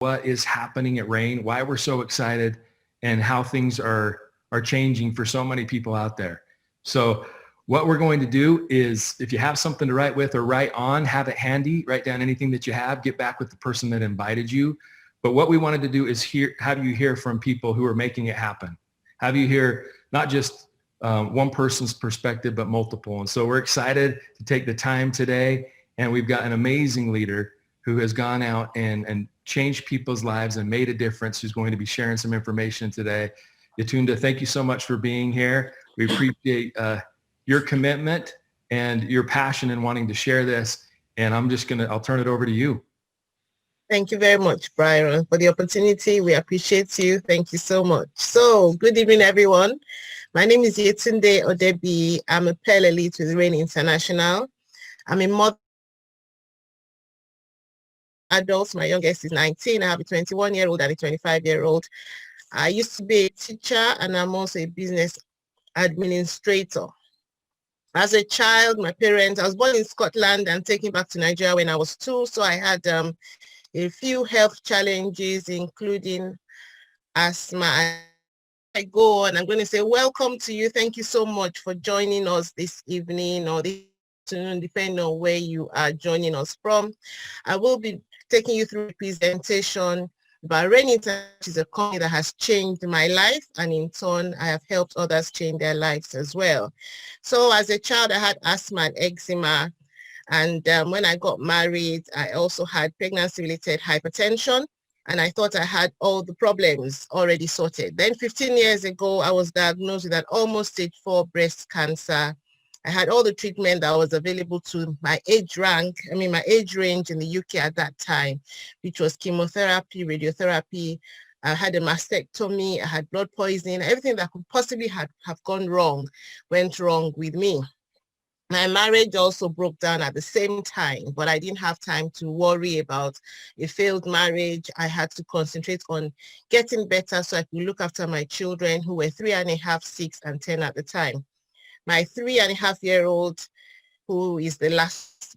what is happening at Rain, why we're so excited, and how things are changing for so many people out there. So what we're going to do is, if you have something to write with or write on, have it handy, write down anything that you have, get back with the person that invited you. But what we wanted to do is have you hear from people who are making it happen. Have you hear not just one person's perspective, but multiple. And so we're excited to take the time today. And we've got an amazing leader who has gone out and changed people's lives and made a difference, who's going to be sharing some information today. Yetunde, thank you so much for being here. We appreciate your commitment and your passion in wanting to share this. And I'll turn it over to you. Thank you very much, Byron, for the opportunity. We appreciate you. Thank you so much. So, good evening, everyone. My name is Yetunde Odebiyi. I'm a pearl elite with Rain International. I'm a mother adults. My youngest is 19. I have a 21-year-old and a 25-year-old. I used to be a teacher, and I'm also a business administrator. As a child, I was born in Scotland and taken back to Nigeria when I was 2. So I had a few health challenges, including asthma. I go on, I'm going to say welcome to you. Thank you so much for joining us this evening or this afternoon, depending on where you are joining us from. I will be taking you through a presentation about Rain International, which is a company that has changed my life, and in turn, I have helped others change their lives as well. So as a child, I had asthma and eczema. And when I got married, I also had pregnancy-related hypertension, and I thought I had all the problems already sorted. Then 15 years ago, I was diagnosed with an almost stage 4 breast cancer. I had all the treatment that was available to my age range in the UK at that time, which was chemotherapy, radiotherapy. I had a mastectomy, I had blood poisoning, everything that could possibly have gone wrong went wrong with me. My marriage also broke down at the same time, but I didn't have time to worry about a failed marriage. I had to concentrate on getting better so I could look after my children, who were 3.5, 6, and 10 at the time. My 3.5-year-old, who is the last,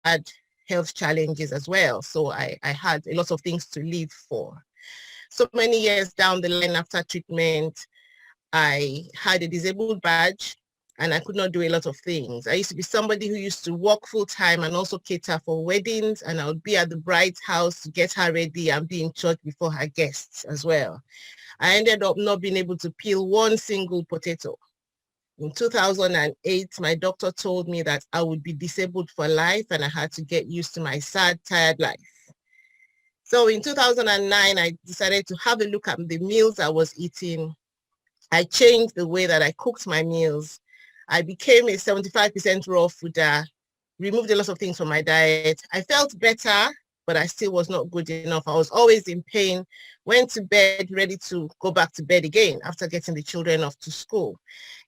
had health challenges as well. So I had a lot of things to live for. So many years down the line after treatment, I had a disabled badge, and I could not do a lot of things. I used to be somebody who used to work full time and also cater for weddings, and I would be at the bride's house to get her ready and be in church before her guests as well. I ended up not being able to peel one single potato. In 2008, my doctor told me that I would be disabled for life and I had to get used to my sad, tired life. So in 2009, I decided to have a look at the meals I was eating. I changed the way that I cooked my meals. I became a 75% raw fooder, removed a lot of things from my diet. I felt better, but I still was not good enough. I was always in pain, went to bed, ready to go back to bed again after getting the children off to school.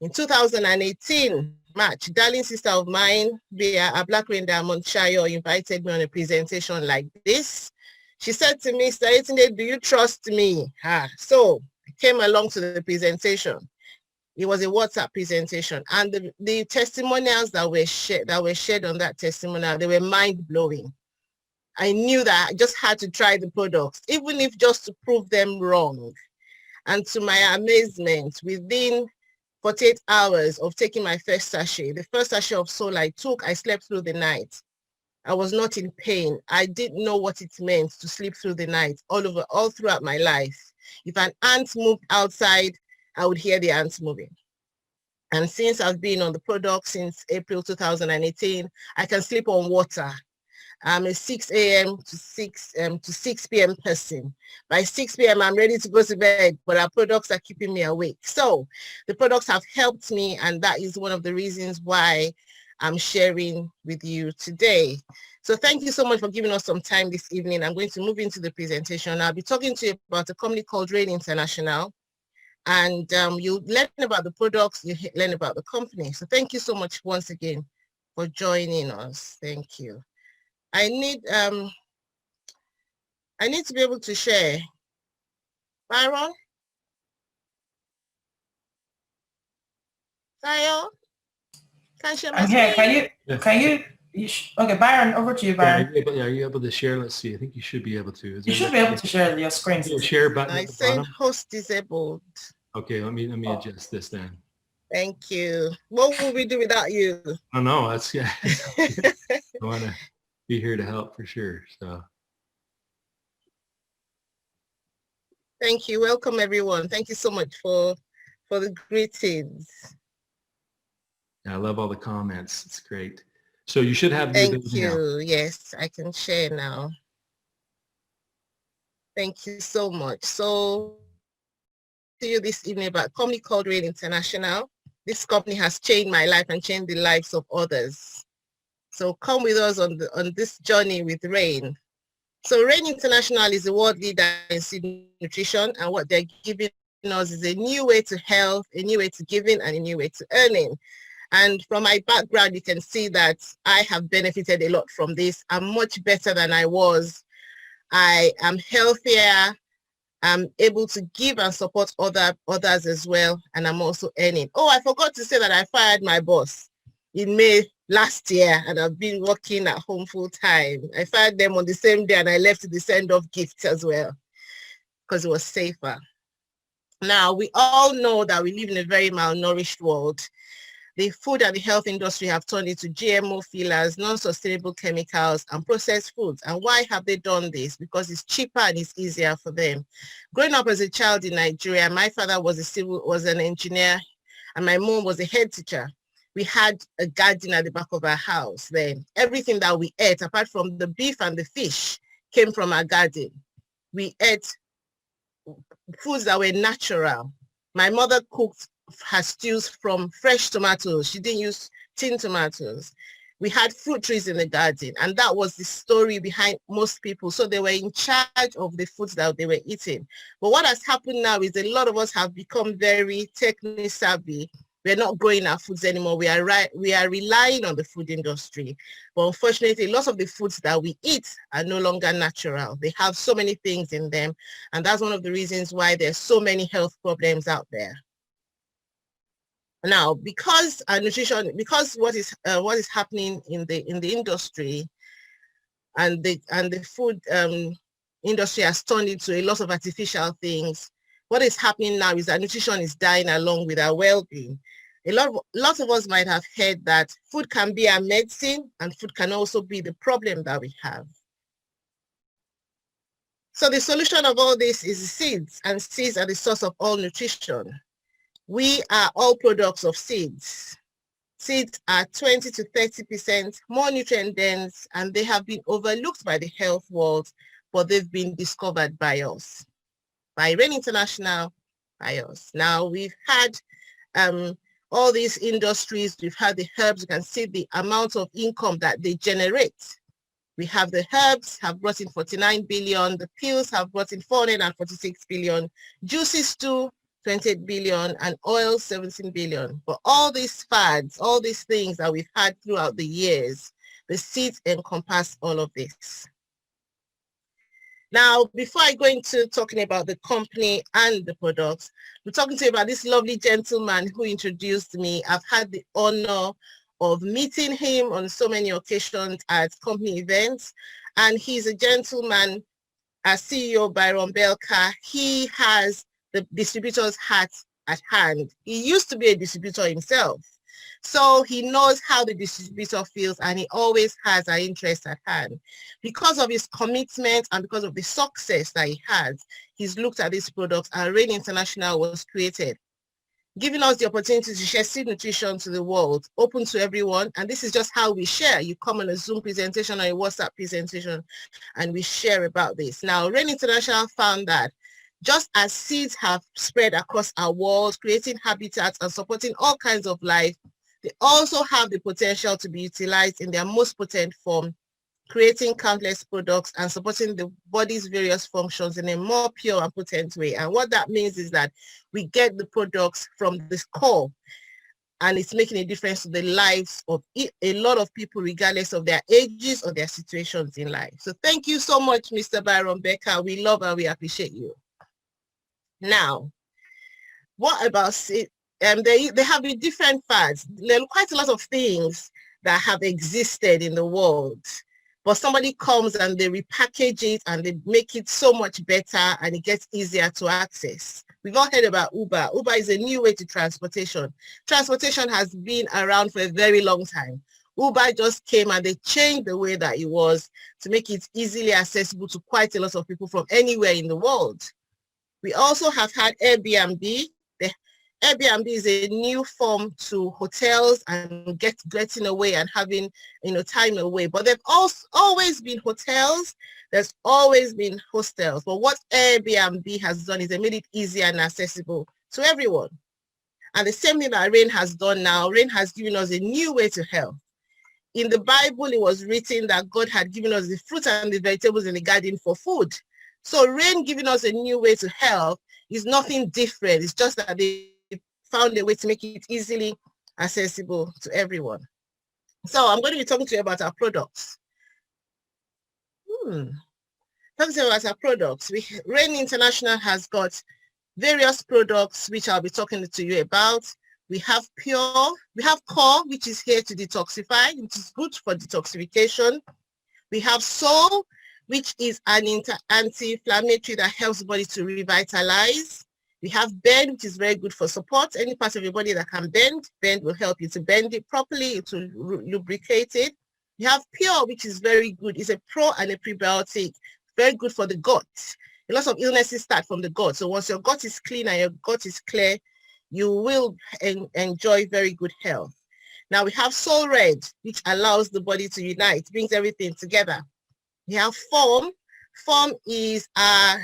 In 2018, March, darling sister of mine, a Black Rain Diamond Shayo, invited me on a presentation like this. She said to me, Yetunde, do you trust me? So I came along to the presentation. It was a WhatsApp presentation, and the testimonials that were shared on that testimonial, they were mind-blowing. I knew that I just had to try the products, even if just to prove them wrong. And to my amazement, within 48 hours of taking my first sachet, the first sachet of Soul I took, I slept through the night. I was not in pain. I didn't know what it meant to sleep through the night all throughout my life. If an ant moved outside, I would hear the ants moving. And since I've been on the product since April 2018, I can sleep on water. I'm a 6 a.m. to 6 p.m. person. By 6 p.m., I'm ready to go to bed, but our products are keeping me awake. So the products have helped me, and that is one of the reasons why I'm sharing with you today. So thank you so much for giving us some time this evening. I'm going to move into the presentation. I'll be talking to you about a company called Rain International. And you learn about the products, you learn about the company. So thank you so much once again for joining us. Thank you. I need to be able to share. Byron? Tayo? Can you share my screen? Can you Okay, Byron, over to you, Byron. Are you able to share? Let's see. I think you should be able to. You should be able to share your screen. Share button I at the said bottom. host disabled. Okay, let me adjust this then. Thank you. What will we do without you? Oh no, that's yeah. I want to be here to help for sure. So. Thank you. Welcome everyone. Thank you so much for the greetings. Yeah, I love all the comments. It's great. So you should have the ability now. Thank you. Yes, I can share now. Thank you so much. So to you this evening about a company called Rain International. This company has changed my life and changed the lives of others. So come with us on this journey with Rain. So Rain International is a world leader in seed nutrition, and what they're giving us is a new way to health, a new way to giving, and a new way to earning. And from my background, you can see that I have benefited a lot from this. I'm much better than I was. I am healthier. I'm able to give and support others as well. And I'm also earning. Oh, I forgot to say that I fired my boss in May last year, and I've been working at home full time. I fired them on the same day, and I left the send-off gift as well because it was safer. Now, we all know that we live in a very malnourished world. The food and the health industry have turned into GMO fillers, non-sustainable chemicals, and processed foods. And why have they done this? Because it's cheaper and it's easier for them. Growing up as a child in Nigeria, my father was an engineer, and my mom was a head teacher. We had a garden at the back of our house then. Everything that we ate, apart from the beef and the fish, came from our garden. We ate foods that were natural. My mother cooked her stews from fresh tomatoes. She didn't use tin tomatoes. We had fruit trees in the garden, and that was the story behind most people. So they were in charge of the foods that they were eating. But what has happened now is a lot of us have become very technically savvy. We're not growing our foods anymore. We are relying on the food industry. But unfortunately, lots of the foods that we eat are no longer natural. They have so many things in them. And that's one of the reasons why there's so many health problems out there. Now, because what is happening in the industry, and the food industry has turned into a lot of artificial things, what is happening now is that nutrition is dying along with our well-being. Lots of us might have heard that food can be our medicine, and food can also be the problem that we have. So the solution of all this is seeds, and seeds are the source of all nutrition. We are all products of seeds. Seeds are 20 to 30% more nutrient dense, and they have been overlooked by the health world, but they've been discovered by us, by Rain International, by us. Now, we've had all these industries, we've had the herbs. You can see the amount of income that they generate. We have the herbs have brought in 49 billion, the pills have brought in 446 billion, juices too, 28 billion, and oil 17 billion. But all these fads, all these things that we've had throughout the years, the seeds encompass all of this. Now, before I go into talking about the company and the products, we're talking to you about this lovely gentleman who introduced me. I've had the honor of meeting him on so many occasions at company events, and he's a gentleman, CEO Byron Belka. He has the distributor's hat at hand. He used to be a distributor himself. So he knows how the distributor feels, and he always has our interest at hand. Because of his commitment and because of the success that he has, he's looked at these products, and Rain International was created, giving us the opportunity to share seed nutrition to the world, open to everyone. And this is just how we share. You come on a Zoom presentation or a WhatsApp presentation, and we share about this. Now, Rain International found that just as seeds have spread across our world, creating habitats and supporting all kinds of life, they also have the potential to be utilized in their most potent form, creating countless products and supporting the body's various functions in a more pure and potent way. And what that means is that we get the products from this core, and it's making a difference to the lives of a lot of people, regardless of their ages or their situations in life. So thank you so much, Mr. Byron Becker. We love and we appreciate you. Now, what about it? They have been different fads. There are quite a lot of things that have existed in the world. But somebody comes and they repackage it and they make it so much better and it gets easier to access. We've all heard about Uber. Uber is a new way to transportation. Transportation has been around for a very long time. Uber just came and they changed the way that it was to make it easily accessible to quite a lot of people from anywhere in the world. We also have had Airbnb. The Airbnb is a new form to hotels and getting away and having time away. But they've also always been hotels. There's always been hostels. But what Airbnb has done is they made it easier and accessible to everyone. And the same thing that Rain has done now, Rain has given us a new way to health. In the Bible, it was written that God had given us the fruit and the vegetables in the garden for food. So Rain giving us a new way to health is nothing different. It's just that they found a way to make it easily accessible to everyone. So I'm going to be talking to you about our products. Talking to you about our products. Rain International has got various products which I'll be talking to you about. We have Core, which is here to detoxify, which is good for detoxification. We have Soul, which is an anti-inflammatory that helps the body to revitalize. We have Bend, which is very good for support. Any part of your body that can bend will help you to bend it properly. It will lubricate it. You have Pure, which is very good. It's a pro and a prebiotic, very good for the gut. A lot of illnesses start from the gut. So once your gut is clean and your gut is clear, you will enjoy very good health. Now we have Soul Red, which allows the body to unite, brings everything together. We have Form. Form is a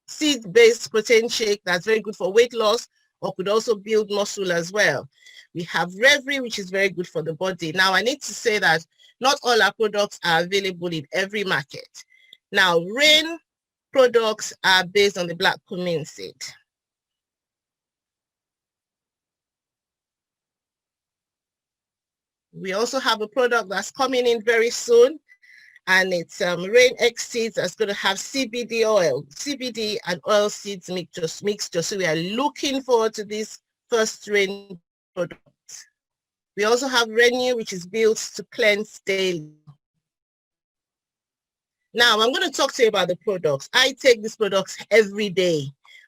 seed-based protein shake that's very good for weight loss or could also build muscle as well. We have Reverie, which is very good for the body. Now I need to say that not all our products are available in every market. Now Rain products are based on the black cumin seed. We also have a product that's coming in very soon, and it's Rain X Seeds that's going to have CBD oil, CBD and oil seeds mixture. So we are looking forward to this first Rain product. We also have Renew, which is built to cleanse daily. Now I'm going to talk to you about the products. I take these products every day.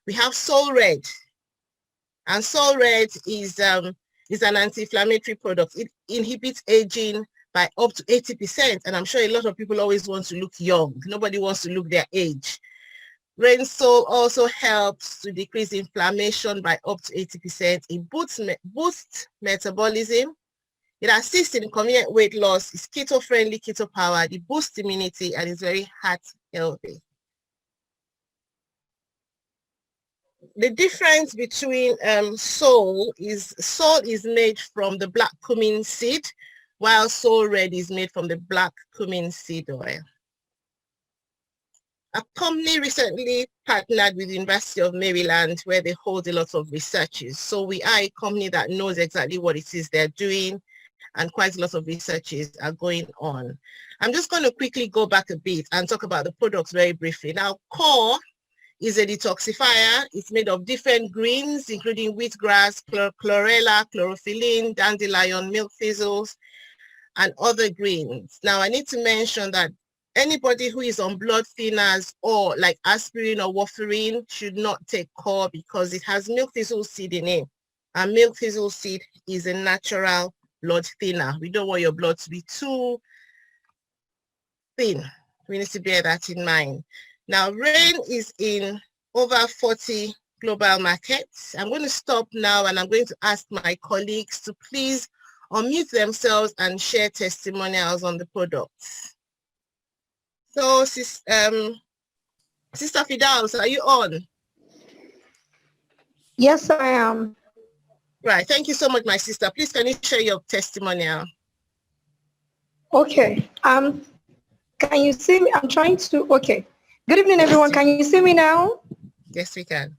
We have Soul Red, and Soul Red is an anti-inflammatory product. It inhibits aging by up to 80%. And I'm sure a lot of people always want to look young. Nobody wants to look their age. Rain Soul also helps to decrease inflammation by up to 80%. It boosts metabolism. It assists in convenient weight loss. It's keto-friendly, keto-powered. It boosts immunity and is very heart healthy. The difference between Soul is made from the black cumin seed, while Soul Red is made from the black cumin seed oil. A company recently partnered with the University of Maryland where they hold a lot of researches. So we are a company that knows exactly what it is they're doing, and quite a lot of researches are going on. I'm just going to quickly go back a bit and talk about the products very briefly. Now, Core is a detoxifier. It's made of different greens, including wheatgrass, chlorella, chlorophyllene, dandelion, milk thistles, and other greens. Now, I need to mention that anybody who is on blood thinners or like aspirin or warfarin should not take Core because it has milk thistle seed in it. And milk thistle seed is a natural blood thinner. We don't want your blood to be too thin. We need to bear that in mind. Now, Rain is in over 40 global markets. I'm going to stop now and I'm going to ask my colleagues to please unmute themselves and share testimonials on the products. So, Sister Fidaus, are you on? Yes, I am. Right. Thank you so much, my sister. Please, can you share your testimonial? Okay. Can you see me? I'm trying to. Okay. Good evening, everyone. Can you see me now? Yes, we can.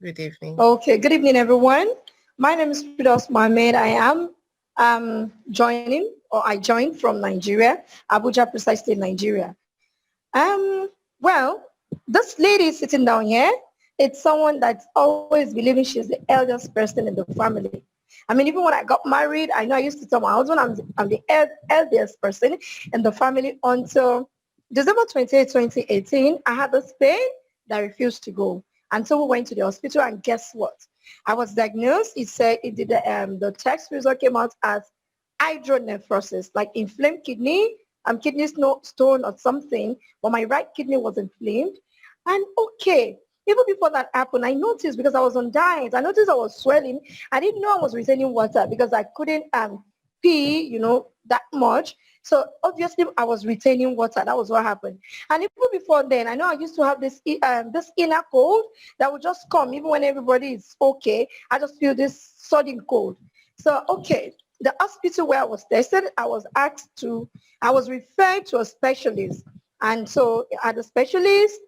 Good evening. Okay. Good evening, everyone. My name is Fidaus Mohammed. I am I joined from Nigeria, Abuja, precisely Nigeria. Well, this lady sitting down here, it's someone that's always believing she's the eldest person in the family. I mean, even when I got married, I know I used to tell my husband I'm the eldest person in the family until December 28, 2018. I had this pain that refused to go. And so we went to the hospital, and guess what? I was diagnosed. It said it did the test result came out as hydronephrosis, like inflamed kidney, kidney stone or something, but my right kidney was inflamed. And okay, even before that happened, I noticed because I was on diet, I noticed I was swelling. I didn't know I was retaining water because I couldn't pee, that much. So obviously I was retaining water. That was what happened. And even before then, I know I used to have this inner cold that would just come even when everybody is okay. I just feel this sudden cold. So okay, the hospital where I was tested, I was referred to a specialist. And so at the specialist,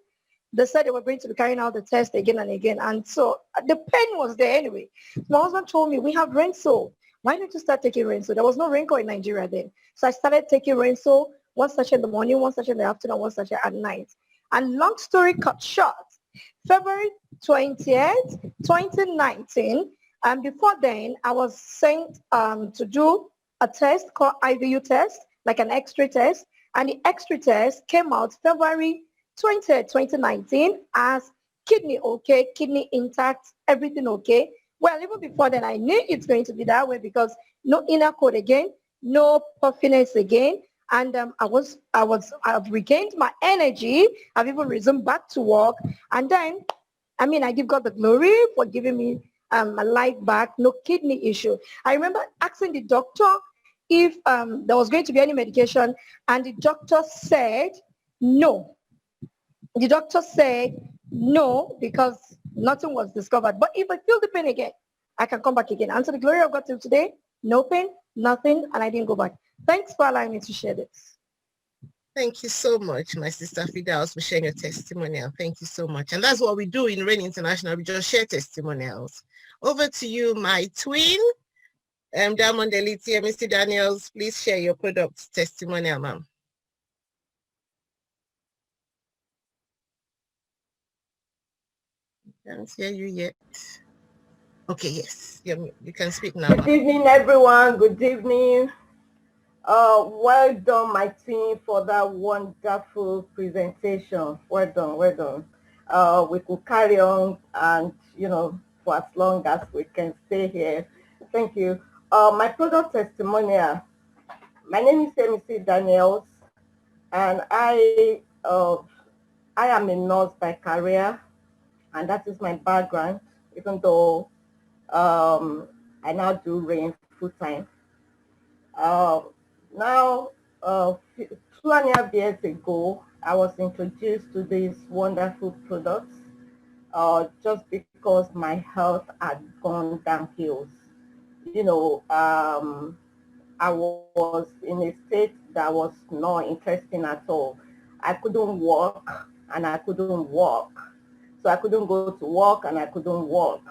they said they were going to be carrying out the test again and again. And so the pain was there anyway. My husband told me, we have Renso. Why don't you start taking Renso? There was no Renko in Nigeria then. So I started taking Renso, one sachet in the morning, one sachet in the afternoon, one sachet at night. And long story cut short, February 20th, 2019, and before then, I was sent to do a test called IVU test, like an X-ray test. And the X-ray test came out February 20th, 2019 as kidney okay, kidney intact, everything okay. Well, even before then, I knew it's going to be that way because no inner cord again, no puffiness again. And I've regained my energy. I've even resumed back to work. And then, I give God the glory for giving me my life back, no kidney issue. I remember asking the doctor if there was going to be any medication, and the doctor said no. The doctor said no because nothing was discovered. But if I feel the pain again, I can come back again. And to the glory of God till today, no pain, nothing, and I didn't go back. Thanks for allowing me to share this. Thank you so much, my sister Fidelis, for sharing your testimonial. Thank you so much. And that's what we do in Rain International. We just share testimonials. Over to you, my twin, Diamond Elite, Mr. Daniels. Please share your product testimonial, ma'am. Can't hear you yet. Okay, yes, you can speak now. Good evening, everyone. Good evening. Well done, my team, for that wonderful presentation. Well done, well done. We could carry on and, for as long as we can stay here. Thank you. My product testimonial. My name is Mr. Daniels, and I am a nurse by career, and that is my background, even though I now do Rain full time. Now, 2.5 years ago, I was introduced to these wonderful products just because my health had gone downhill. I was in a state that was not interesting at all. I couldn't walk and I couldn't walk. So I couldn't go to work and I couldn't walk.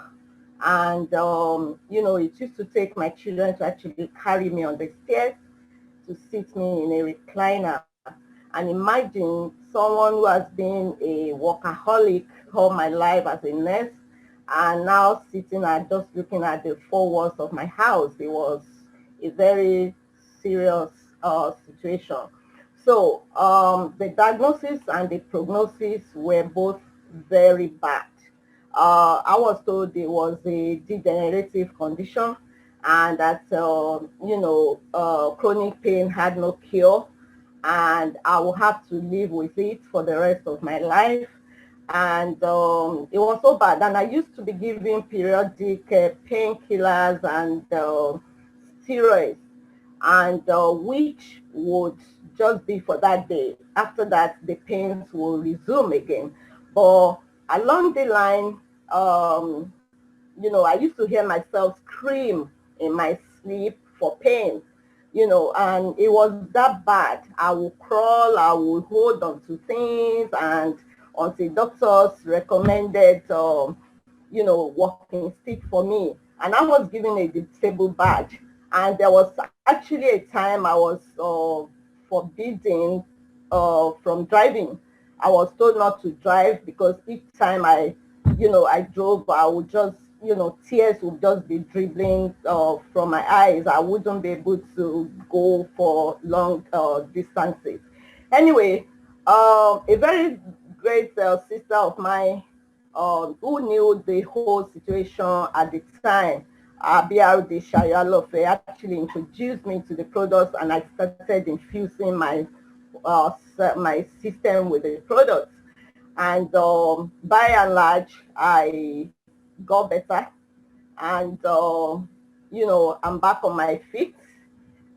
And, it used to take my children to actually carry me on the stairs to sit me in a recliner. And imagine someone who has been a workaholic all my life as a nurse and now sitting and just looking at the four walls of my house. It was a very serious situation. So the diagnosis and the prognosis were both very bad. I was told it was a degenerative condition and that, chronic pain had no cure and I will have to live with it for the rest of my life. And it was so bad. And I used to be given periodic painkillers and steroids, and which would just be for that day. After that, the pains will resume again. But along the line, I used to hear myself scream in my sleep for pain, and it was that bad. I would crawl, I would hold on to things, and until doctors recommended, walking stick for me. And I was given a disabled badge. And there was actually a time I was forbidden from driving. I was told not to drive because each time I drove, I would just, tears would just be dribbling from my eyes. I wouldn't be able to go for long distances. Anyway, a very great sister of mine who knew the whole situation at the time, BRD Shayalofe, actually introduced me to the products, and I started infusing my system with the products. And by and large, I got better, and I'm back on my feet.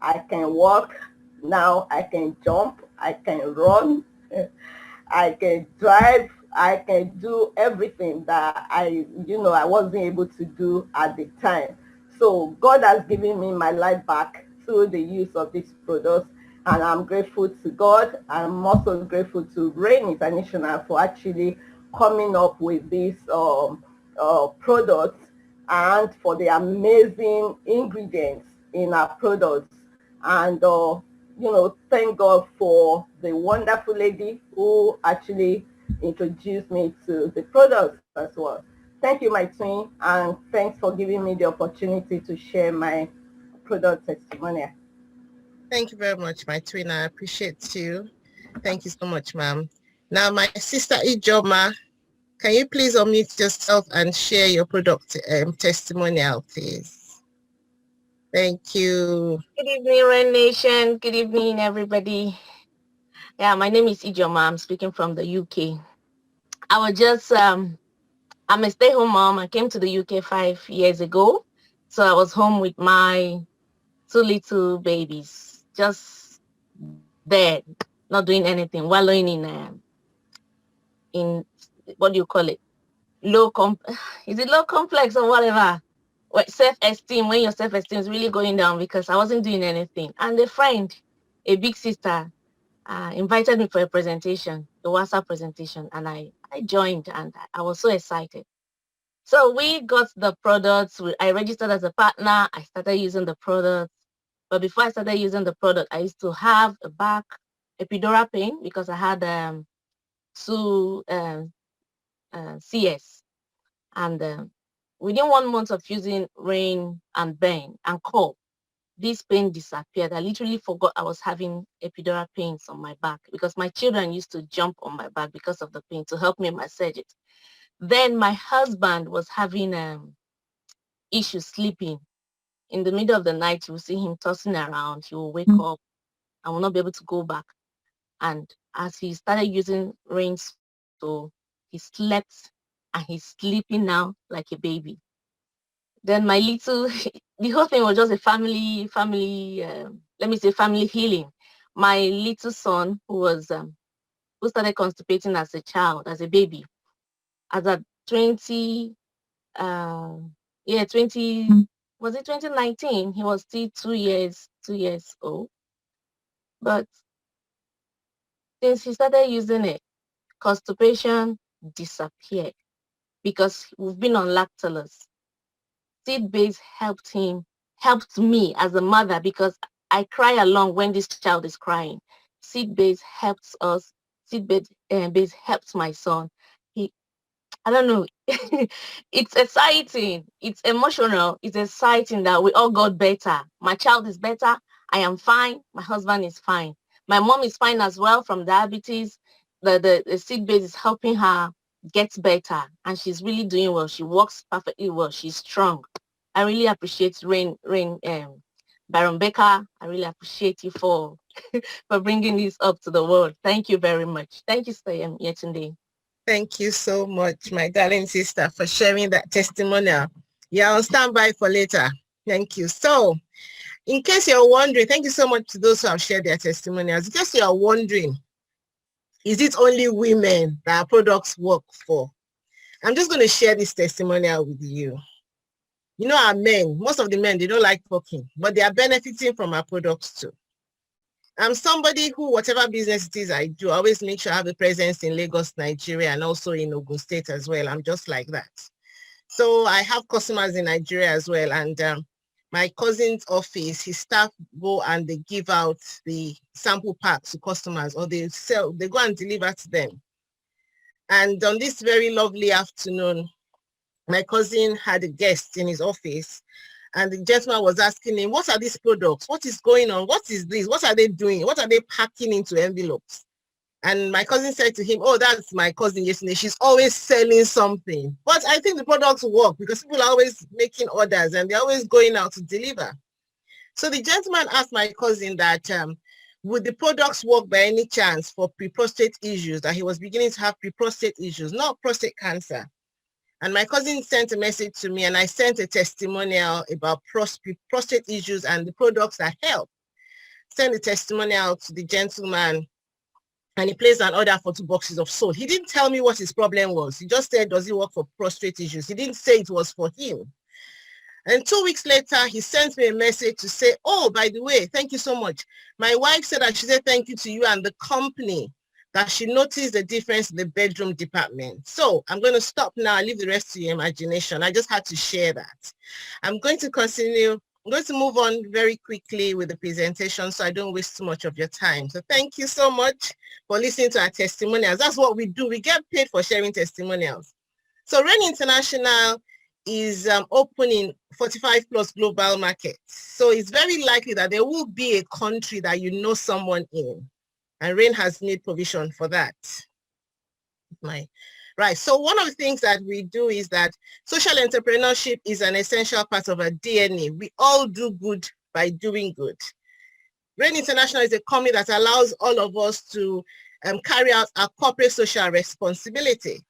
I can walk now. I can jump. I can run. I can drive. I can do everything that I wasn't able to do at the time. So God has given me my life back through the use of these products, and I'm grateful to God. I'm also grateful to Rain International for actually coming up with these products, and for the amazing ingredients in our products. And thank God for the wonderful lady who actually introduced me to the products as well. Thank you, my twin, and thanks for giving me the opportunity to share my product testimonial. Thank you very much, my twin. I appreciate you. Thank you so much, ma'am. Now, my sister Ijoma, can you please unmute yourself and share your product testimonial, please? Thank you. Good evening, Rain Nation. Good evening, everybody. Yeah, my name is Ijoma. I'm speaking from the UK. I was just, I'm a stay-home mom. I came to the UK 5 years ago. So I was home with my 2 little babies, just there, not doing anything, wallowing in what do you call it? Is it low complex or whatever? Self-esteem, when your self-esteem is really going down, because I wasn't doing anything. And a friend, a big sister, invited me for a presentation, the WhatsApp presentation, and I joined, and I was so excited. So we got the products. I registered as a partner. I started using the products. But before I started using the product, I used to have a back epidural pain because I had 2 CS. And within 1 month of using Rain and Ben and Call, this pain disappeared. I literally forgot I was having epidural pains on my back because my children used to jump on my back because of the pain to help me massage it. Then my husband was having issues sleeping. In the middle of the night, you will see him tossing around. He will wake up and will not be able to go back. And as he started using Rain, so he slept, and he's sleeping now like a baby. Then my little, the whole thing was just a family, let me say family healing. My little son, who started constipating as a child, as a baby, as at 20, was it 2019? He was still 2 years old. But since he started using it, constipation disappeared because we've been on Lactulus. Seed base helped me as a mother, because I cry along when this child is crying. Seed base helps us. Seed base helps my son. I don't know. It's exciting. It's emotional. It's exciting that we all got better. My child is better. I am fine. My husband is fine. My mom is fine as well from diabetes. The seed base is helping her get better, and she's really doing well. She works perfectly well. She's strong. I really appreciate Baron Becker. I really appreciate you for bringing this up to the world. Thank you very much. Thank you, Yetunde. Thank you so much, my darling sister, for sharing that testimonial. Yeah, I'll stand by for later. Thank you. So, in case you're wondering, thank you so much to those who have shared their testimonials. In case you're wondering, is it only women that our products work for? I'm just going to share this testimonial with you. You know, our men, most of the men, they don't like talking, but they are benefiting from our products too. I'm somebody who, whatever business it is I do, I always make sure I have a presence in Lagos, Nigeria, and also in Ogun State as well. I'm just like that. So I have customers in Nigeria as well. And my cousin's office, his staff go and they give out the sample packs to customers, or they go and deliver to them. And on this very lovely afternoon, my cousin had a guest in his office, and the gentleman was asking him, what are these products? What is going on? What is this? What are they doing? What are they packing into envelopes? And my cousin said to him, oh, that's my cousin Yetunde. She's always selling something. But I think the products work because people are always making orders and they're always going out to deliver. So the gentleman asked my cousin that, would the products work by any chance for pre-prostate issues, that he was beginning to have pre-prostate issues, not prostate cancer. And my cousin sent a message to me and I sent a testimonial about prostate issues and the products that help. Sent a testimonial to the gentleman and he placed an order for 2 boxes of salt. He didn't tell me what his problem was. He just said, does it work for prostate issues? He didn't say it was for him. And 2 weeks later, he sent me a message to say, oh, by the way, thank you so much. My wife said I should say thank you to you and the company, that she noticed the difference in the bedroom department. So I'm going to stop now and leave the rest to your imagination. I just had to share that. I'm going to continue. I'm going to move on very quickly with the presentation so I don't waste too much of your time. So thank you so much for listening to our testimonials. That's what we do. We get paid for sharing testimonials. So RAIN International is opening 45 plus global markets. So it's very likely that there will be a country that you know someone in. And RAIN has made provision for that. Right, so one of the things that we do is that social entrepreneurship is an essential part of our DNA. We all do good by doing good. RAIN International is a company that allows all of us to carry out our corporate social responsibility.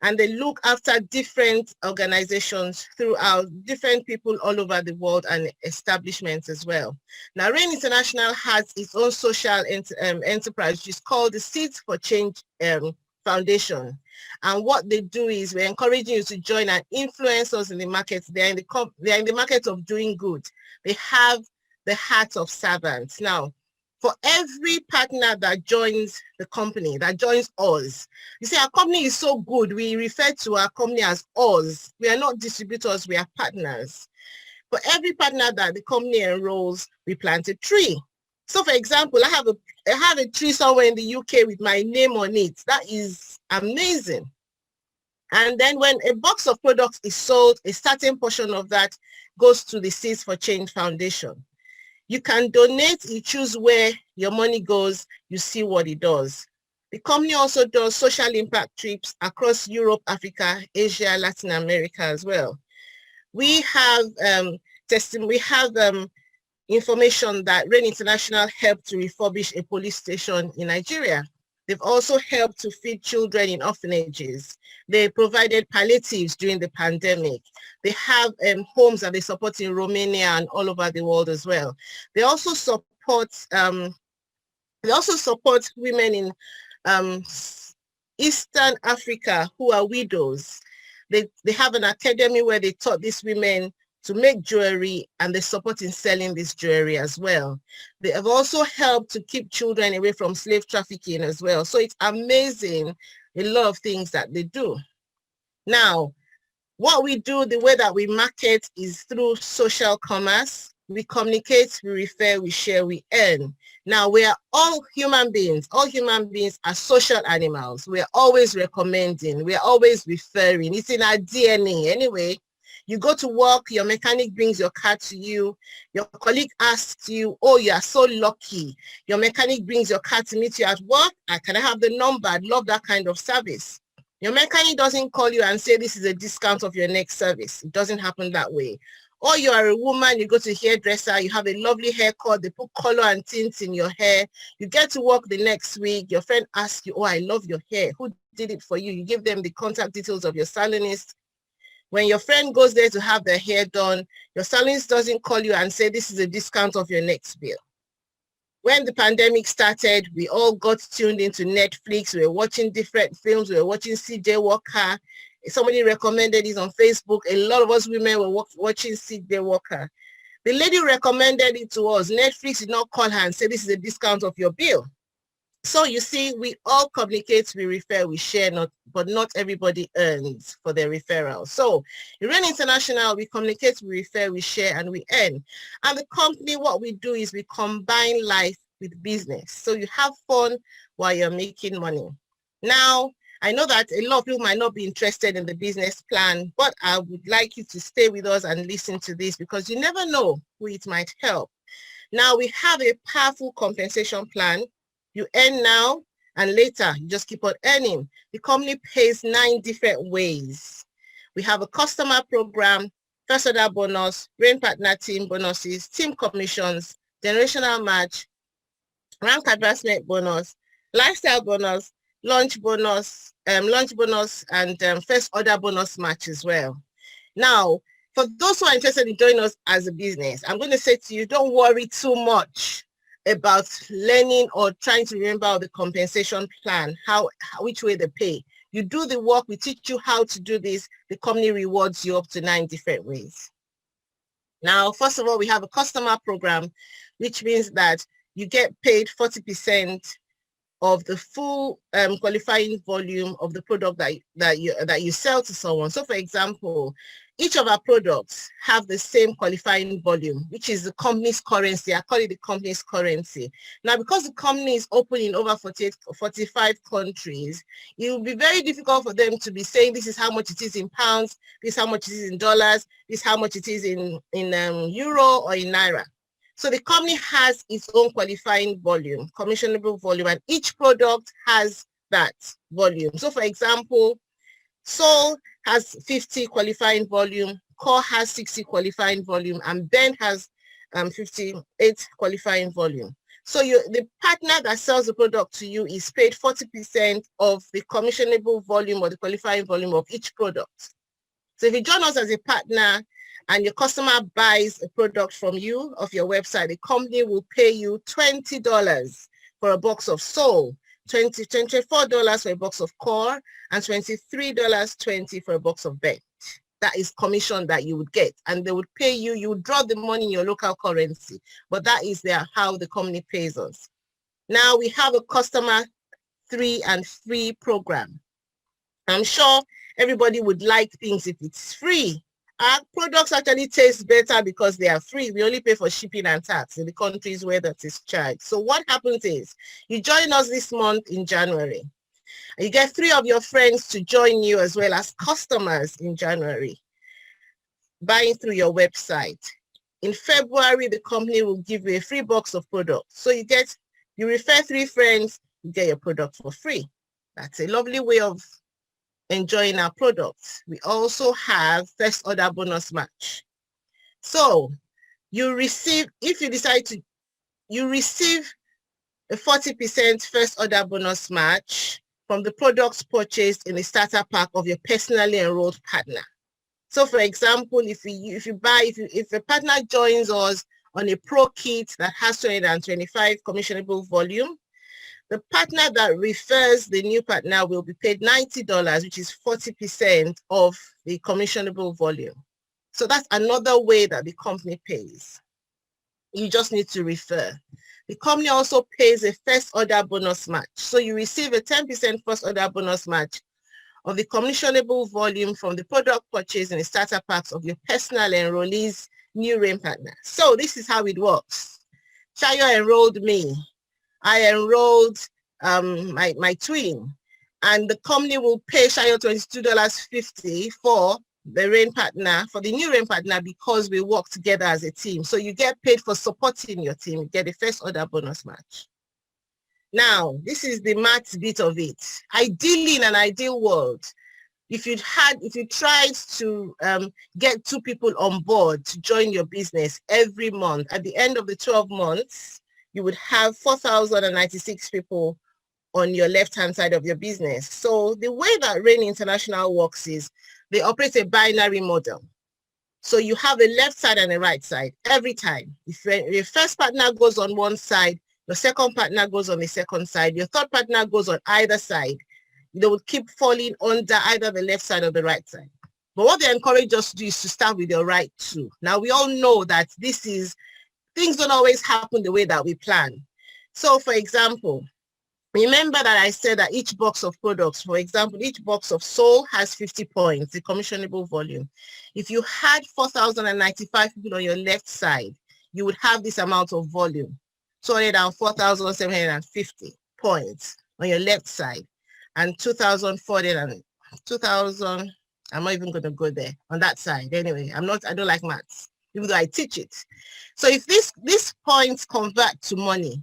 And they look after different organizations throughout, different people all over the world and establishments as well. Now, RAIN International has its own social enterprise, which is called the Seeds for Change Foundation. And what they do is we're encouraging you to join and influence us in the market. They're in the market of doing good. They have the heart of servants. Now, for every partner that joins the company, that joins us, you see, our company is so good. We refer to our company as us. We are not distributors, we are partners. For every partner that the company enrolls, we plant a tree. So for example, I have a tree somewhere in the UK with my name on it. That is amazing. And then when a box of products is sold, a certain portion of that goes to the Seeds for Change Foundation. You can donate, you choose where your money goes, you see what it does. The company also does social impact trips across Europe, Africa, Asia, Latin America as well. We have information that RAIN International helped to refurbish a police station in Nigeria. They've also helped to feed children in orphanages. They provided palliatives during the pandemic. They have homes that they support in Romania and all over the world as well. They also support women in Eastern Africa who are widows. They have an academy where they taught these women to make jewelry, and they support in selling this jewelry as well. They have also helped to keep children away from slave trafficking as well. So it's amazing, a lot of things that they do. Now, what we do, the way that we market is through social commerce. We communicate, we refer, we share, we earn. Now, we are all human beings. All human beings are social animals. We are always recommending. We are always referring. It's in our DNA anyway. You go to work, your mechanic brings your car to you. Your colleague asks you, oh, you are so lucky. Your mechanic brings your car to meet you at work. Can I have the number? I'd love that kind of service. Your mechanic doesn't call you and say, this is a discount of your next service. It doesn't happen that way. Or you are a woman, you go to a hairdresser, you have a lovely haircut, they put color and tints in your hair. You get to work the next week, your friend asks you, oh, I love your hair. Who did it for you? You give them the contact details of your salonist. When your friend goes there to have their hair done, your salonist doesn't call you and say, this is a discount of your next bill. When the pandemic started, we all got tuned into Netflix. We were watching different films. We were watching CJ Walker. Somebody recommended it on Facebook. A lot of us women were watching CJ Walker. The lady recommended it to us. Netflix did not call her and say, this is a discount of your bill. So you see, we all communicate, we refer, we share, but not everybody earns for their referral. So in RAIN International, we communicate, we refer, we share, and we earn. And the company, what we do is we combine life with business. So you have fun while you're making money. Now, I know that a lot of people might not be interested in the business plan, but I would like you to stay with us and listen to this because you never know who it might help. Now we have a powerful compensation plan. You earn now and later you just keep on earning. The company pays 9 different ways. We have a customer program, first order bonus, rain partner team bonuses, team commissions, generational match, rank advancement bonus, lifestyle bonus, launch bonus, and first order bonus match as well. Now, for those who are interested in joining us as a business, I'm going to say to you, don't worry too much about learning or trying to remember the compensation plan, which way they pay. You do the work, we teach you how to do this, the company rewards you up to 9 different ways. Now, first of all, we have a customer program, which means that you get paid 40% of the full qualifying volume of the product that you sell to someone. So for example, each of our products have the same qualifying volume, which is the company's currency. I call it the company's currency. Now, because the company is open in over 45 countries, it will be very difficult for them to be saying this is how much it is in pounds, this is how much it is in dollars, this is how much it is in euro or in naira. So the company has its own qualifying volume, commissionable volume, and each product has that volume. So for example, Soul has 50 qualifying volume, Core has 60 qualifying volume, and Ben has 58 qualifying volume. So the partner that sells the product to you is paid 40% of the commissionable volume or the qualifying volume of each product. So if you join us as a partner and your customer buys a product from you off your website, the company will pay you $20 for a box of Soul, $24 for a box of Core, and $23.20 for a box of Bet. That is commission that you would get, and they would pay you. You would draw the money in your local currency, but that is how the company pays us. Now we have a customer 3 and free program. I'm sure everybody would like things if it's free. Our products actually taste better because they are free. We only pay for shipping and tax in the countries where that is charged. So what happens is you join us this month in January. You get 3 of your friends to join you as well as customers in January, buying through your website. In February, the company will give you a free box of products. So you refer 3 friends, you get your product for free. That's a lovely way of enjoying our products. We also have first order bonus match. So you receive, if you decide to, you receive a 40% first order bonus match from the products purchased in the starter pack of your personally enrolled partner. So for example, if a partner joins us on a pro kit that has 225 commissionable volume, the partner that refers the new partner will be paid $90, which is 40% of the commissionable volume. So that's another way that the company pays. You just need to refer. The company also pays a first order bonus match. So you receive a 10% first order bonus match of the commissionable volume from the product purchase in the starter packs of your personal enrollees' new RAIN partner. So this is how it works. Shayo enrolled me. I enrolled my twin, and the company will pay Shayo $22.50 for the RAIN partner, for the new RAIN partner, because we work together as a team. So you get paid for supporting your team. You get a first order bonus match. Now, this is the math bit of it. Ideally, in an ideal world, if you tried to get 2 people on board to join your business every month, at the end of the 12 months, you would have 4,096 people on your left-hand side of your business. So the way that RAIN International works is they operate a binary model. So you have a left side and a right side every time. If your first partner goes on one side, your second partner goes on the second side, your third partner goes on either side. They will keep falling under either the left side or the right side. But what they encourage us to do is to start with your right 2. Now, we all know that things don't always happen the way that we plan. So for example, remember that I said that each box of products, for example, each box of Soul has 50 points, the commissionable volume. If you had 4,095 people on your left side, you would have this amount of volume, 204,750 points on your left side. and 2,400 and 2,000. I'm not even going to go there on that side. Anyway, I don't like maths, even though I teach it. So if these points convert to money,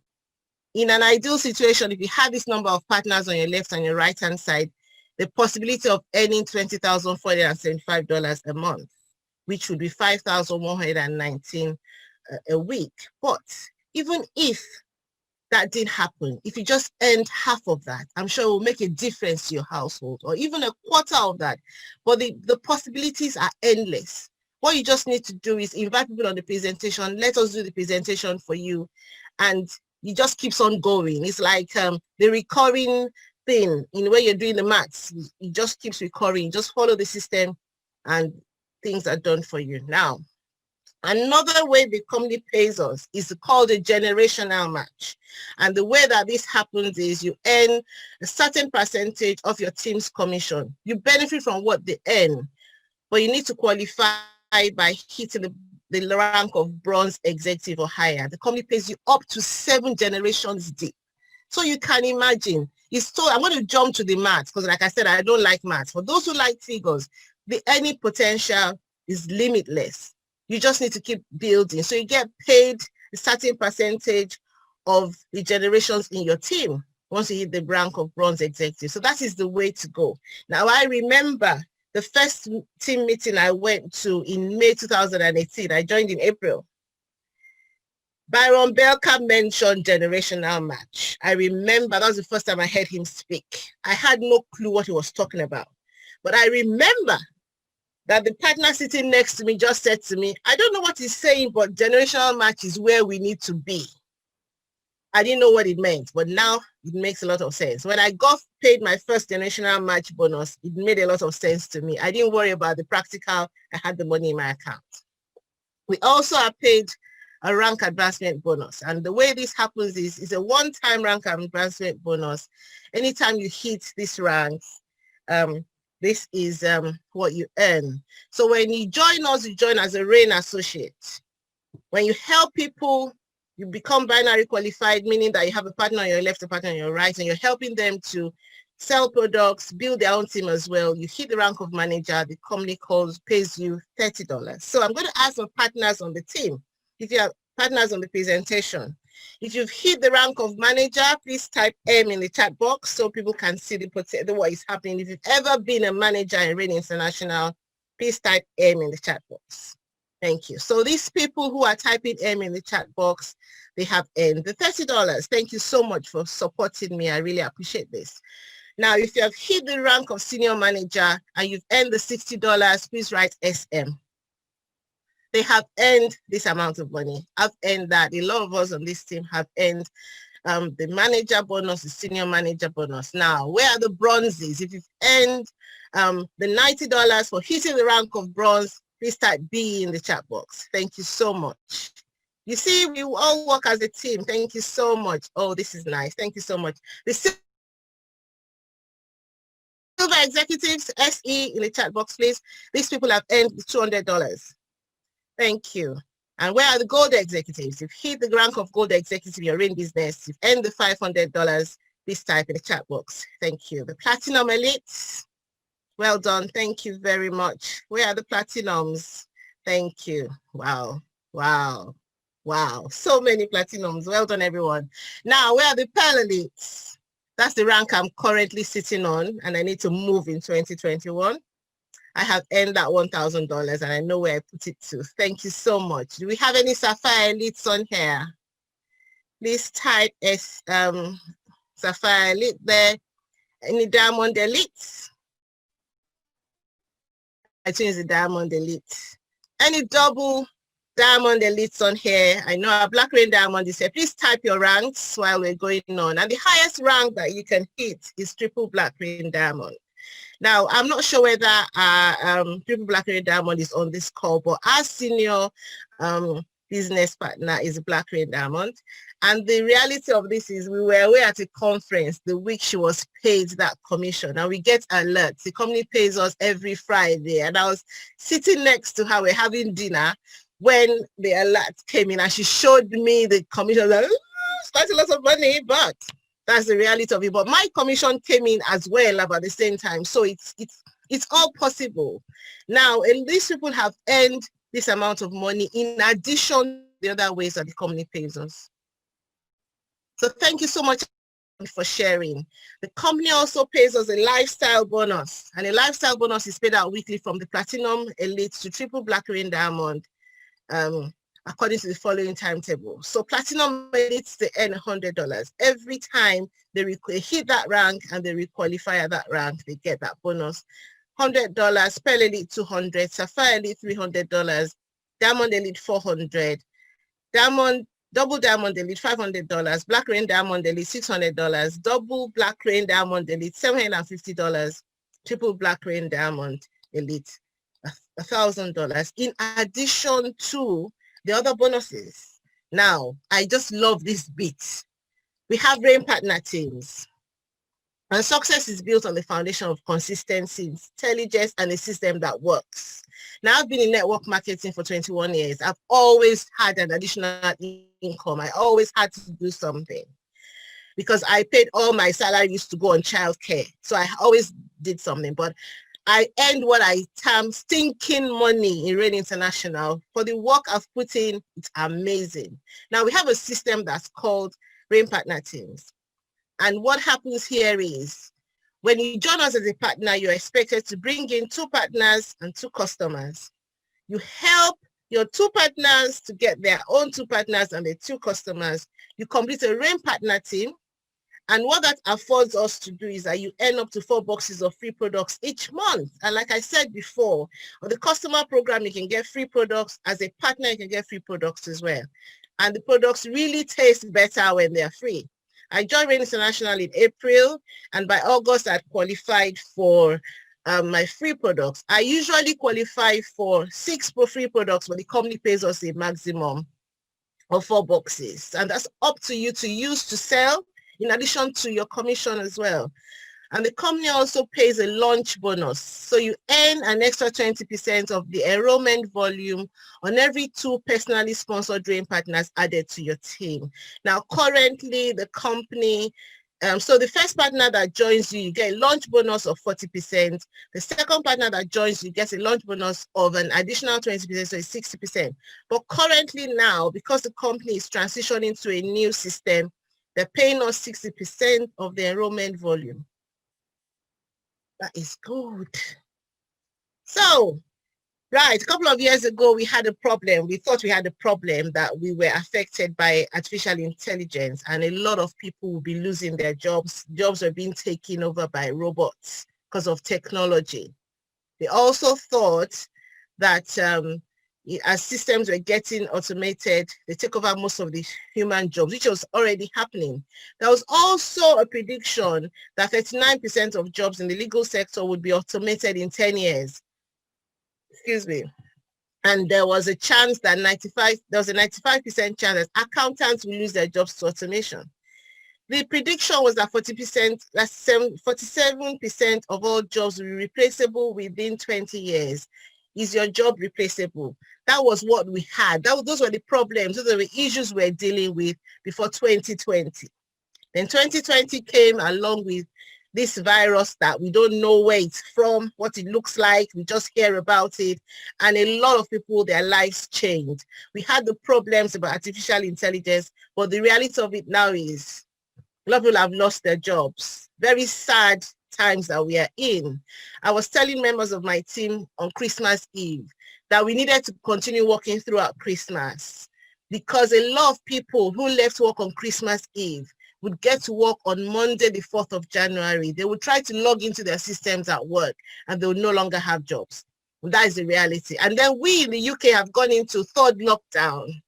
in an ideal situation, if you have this number of partners on your left and your right hand side, the possibility of earning $20,475 a month, which would be $5,119 a week. But even if that did happen, if you just earned half of that, I'm sure it will make a difference to your household, or even a quarter of that. But the possibilities are endless. What you just need to do is invite people on the presentation, let us do the presentation for you, and it just keeps on going. It's like the recurring thing in where you're doing the maths. It just keeps recurring. Just follow the system and things are done for you. Now, another way the company pays us is called a generational match. And the way that this happens is you earn a certain percentage of your team's commission. You benefit from what they earn, but you need to qualify by hitting the rank of bronze executive or higher. The company pays you up to 7 generations deep. So you can imagine, I'm going to jump to the maths because like I said, I don't like maths. For those who like figures, the earning potential is limitless. You just need to keep building. So you get paid a certain percentage of the generations in your team once you hit the rank of bronze executive. So that is the way to go. Now, I remember the first team meeting I went to in May 2018, I joined in April. Byron Belka mentioned generational match. I remember that was the first time I heard him speak. I had no clue what he was talking about. But I remember that the partner sitting next to me just said to me, I don't know what he's saying, but generational match is where we need to be. I didn't know what it meant, but now it makes a lot of sense. When I got paid my first generational match bonus, it made a lot of sense to me. I didn't worry about the practical. I had the money in my account. We also are paid a rank advancement bonus. And the way this happens is a one-time rank advancement bonus. Anytime you hit this rank, this is what you earn. So when you join us, you join as a RAIN associate. When you help people, you become binary qualified, meaning that you have a partner on your left, a partner on your right, and you're helping them to sell products, build their own team as well. You hit the rank of manager, the company pays you $30. So I'm going to ask for partners on the team. If you have partners on the presentation, if you've hit the rank of manager, please type M in the chat box so people can see what is happening. If you've ever been a manager in RAIN International, please type M in the chat box. Thank you. So these people who are typing M in the chat box, they have earned the $30. Thank you so much for supporting me. I really appreciate this. Now, if you have hit the rank of senior manager and you've earned the $60, please write SM. They have earned this amount of money. I've earned that. A lot of us on this team have earned the manager bonus, the senior manager bonus. Now, where are the bronzes? If you've earned the $90 for hitting the rank of bronze, please type B in the chat box. Thank you so much. You see, we all work as a team. Thank you so much. Oh, this is nice. Thank you so much. The silver executives, SE in the chat box, please. These people have earned $200. Thank you. And where are the gold executives? You've hit the rank of gold executive in your RAIN business. You've earned the $500. Please type in the chat box. Thank you. The platinum elites. Well done. Thank you very much. Where are the platinums? Thank you. Wow. Wow. Wow. So many platinums. Well done, everyone. Now, where are the pearl elites? That's the rank I'm currently sitting on, and I need to move in 2021. I have earned that $1,000, and I know where I put it to. Thank you so much. Do we have any sapphire elites on here? Please type sapphire elite there. Any diamond elites? I think it's the diamond elite. Any double diamond elites on here? I know our Black Rain diamond is here. Please type your ranks while we're going on. And the highest rank that you can hit is triple Black Rain diamond. Now, I'm not sure whether triple Black Rain diamond is on this call, but our senior business partner is Black Rain diamond. And the reality of this is we were away at a conference the week she was paid that commission, and we get alerts. The company pays us every Friday, and I was sitting next to her, we're having dinner, when the alert came in, and she showed me the commission. I was like, it's quite a lot of money, but That's the reality of it. But my commission came in as well about the same time. So it's all possible. Now, and these people have earned this amount of money in addition to the other ways that the company pays us. So thank you so much for sharing. The company also pays us a lifestyle bonus, and a lifestyle bonus is paid out weekly from the Platinum Elite to Triple Black Rain Diamond, according to the following timetable. So Platinum Elites, they earn $100 every time they hit that rank and they requalify at that rank. They get that bonus. $100, Pearl Elite $200, Sapphire Elite $300, Diamond Elite $400, Double Diamond Elite $500, Black Rain Diamond Elite $600, Double Black Rain Diamond Elite $750, Triple Black Rain Diamond Elite $1,000, in addition to the other bonuses. Now, I just love this bit. We have Rain Partner teams. And success is built on the foundation of consistency, intelligence, and a system that works. Now, I've been in network marketing for 21 years. I've always had an additional income. I always had to do something because I paid all my salaries to go on childcare. So I always did something. But I earned what I term stinking money in Rain International. For the work I've put in, it's amazing. Now, we have a system that's called Rain Partner Teams. And what happens here is when you join us as a partner, you're expected to bring in 2 partners and 2 customers. You help your 2 partners to get their own 2 partners and their 2 customers. You complete a Rain Partner team. And what that affords us to do is that you earn up to 4 boxes of free products each month. And like I said before, on the customer program, you can get free products. As a partner, you can get free products as well. And the products really taste better when they're free. I joined Rain International in April, and by August, I qualified for my free products. I usually qualify for 6 free products, but the company pays us a maximum of 4 boxes. And that's up to you to use to sell, in addition to your commission as well. And the company also pays a launch bonus. So you earn an extra 20% of the enrollment volume on every 2 personally sponsored Rain partners added to your team. Now, currently, the company, so the first partner that joins you, you get a launch bonus of 40%. The second partner that joins you gets a launch bonus of an additional 20%, so it's 60%. But currently now, because the company is transitioning to a new system, they're paying us 60% of the enrollment volume. That is good. So, right, a couple of years ago, we had a problem. We thought we had a problem that we were affected by artificial intelligence, and a lot of people will be losing their jobs. Jobs are being taken over by robots because of technology. They also thought that as systems were getting automated, they take over most of the human jobs, which was already happening. There was also a prediction that 39% of jobs in the legal sector would be automated in 10 years. Excuse me. And there was a chance that 95% chance that accountants will lose their jobs to automation. The prediction was that 47% of all jobs will be replaceable within 20 years. Is your job replaceable? That was what we had. Those were the problems. Those were the issues we're dealing with before 2020. Then 2020 came along with this virus that we don't know where it's from, what it looks like. We just hear about it. And a lot of people, their lives changed. We had the problems about artificial intelligence, but the reality of it now is a lot of people have lost their jobs. Very sad times that we are in. I was telling members of my team on Christmas Eve that we needed to continue working throughout Christmas because a lot of people who left work on Christmas Eve would get to work on Monday, the 4th of January. They would try to log into their systems at work and they would no longer have jobs. That is the reality. And then we in the UK have gone into 3rd lockdown.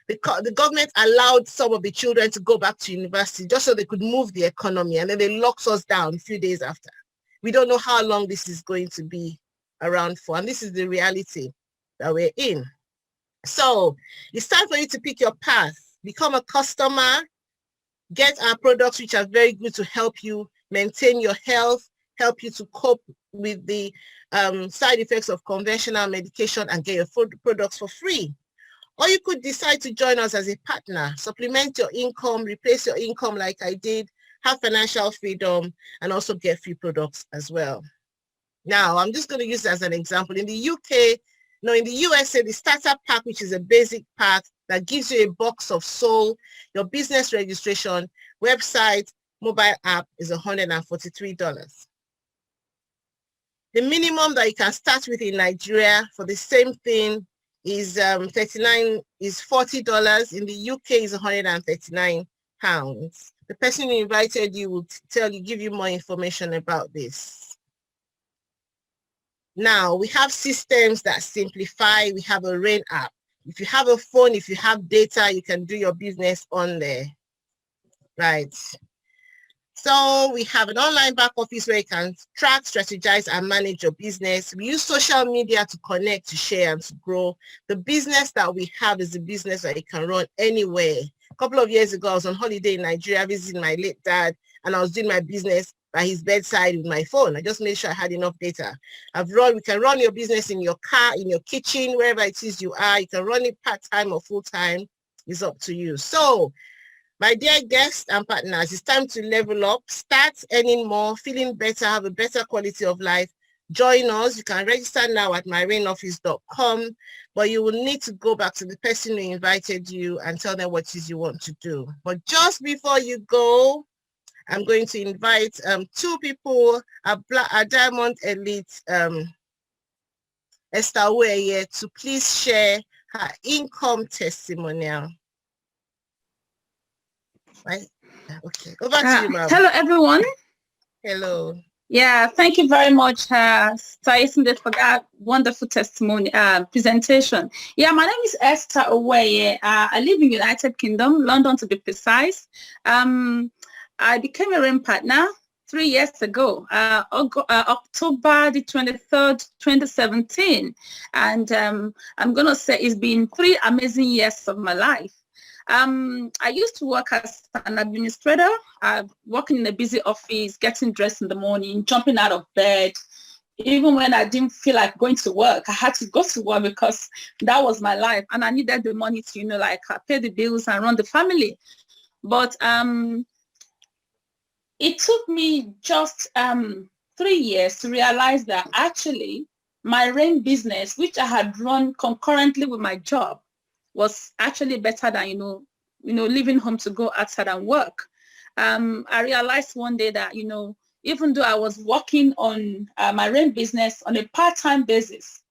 The government allowed some of the children to go back to university just so they could move the economy, and then they locked us down a few days after. We don't know how long this is going to be around for, and this is the reality that we're in. So it's time for you to pick your path, become a customer, get our products which are very good to help you maintain your health, help you to cope with the side effects of conventional medication, and get your food products for free. Or you could decide to join us as a partner, supplement your income, replace your income like I did, have financial freedom, and also get free products as well. Now, I'm just going to use it as an example. In the UK, no, in the USA, the starter pack, which is a basic pack that gives you a box of soul, your business registration, website, mobile app is $143. The minimum that you can start with in Nigeria for the same thing is $40. In the UK is £139. The person who invited you will give you more information about this. Now, we have systems that simplify. We have a RAIN app. If you have a phone, if you have data, you can do your business on there, right? So we have an online back office where you can track, strategize, and manage your business. We use social media to connect, to share, and to grow. The business that we have is a business that you can run anywhere. A couple of years ago, I was on holiday in Nigeria visiting my late dad, and I was doing my business by his bedside with my phone. I just made sure I had enough data. We can run your business in your car, in your kitchen, wherever it is you are. You can run it part-time or full-time. It's up to you. So, my dear guests and partners, it's time to level up, start earning more, feeling better, have a better quality of life. Join us. You can register now at myrainoffice.com, but you will need to go back to the person who invited you and tell them what it is you want to do. But just before you go, I'm going to invite two people, a Diamond Elite, Esther Ueye, to please share her income testimonial. Right? Okay, over to you, ma'am. Hello, everyone. Hello. Yeah, thank you very much, Yetunde, for that wonderful testimony presentation. Yeah, my name is Esther Ueye. I live in United Kingdom, London to be precise. I became a RAIN partner 3 years ago, October the 23rd, 2017. And I'm going to say it's been 3 amazing years of my life. I used to work as an administrator, working in a busy office, getting dressed in the morning, jumping out of bed. Even when I didn't feel like going to work, I had to go to work because that was my life. And I needed the money to, pay the bills and run the family. But it took me just 3 years to realize that actually my RAIN business, which I had run concurrently with my job, was actually better than, leaving home to go outside and work. I realized one day that, even though I was working on my RAIN business on a part-time basis,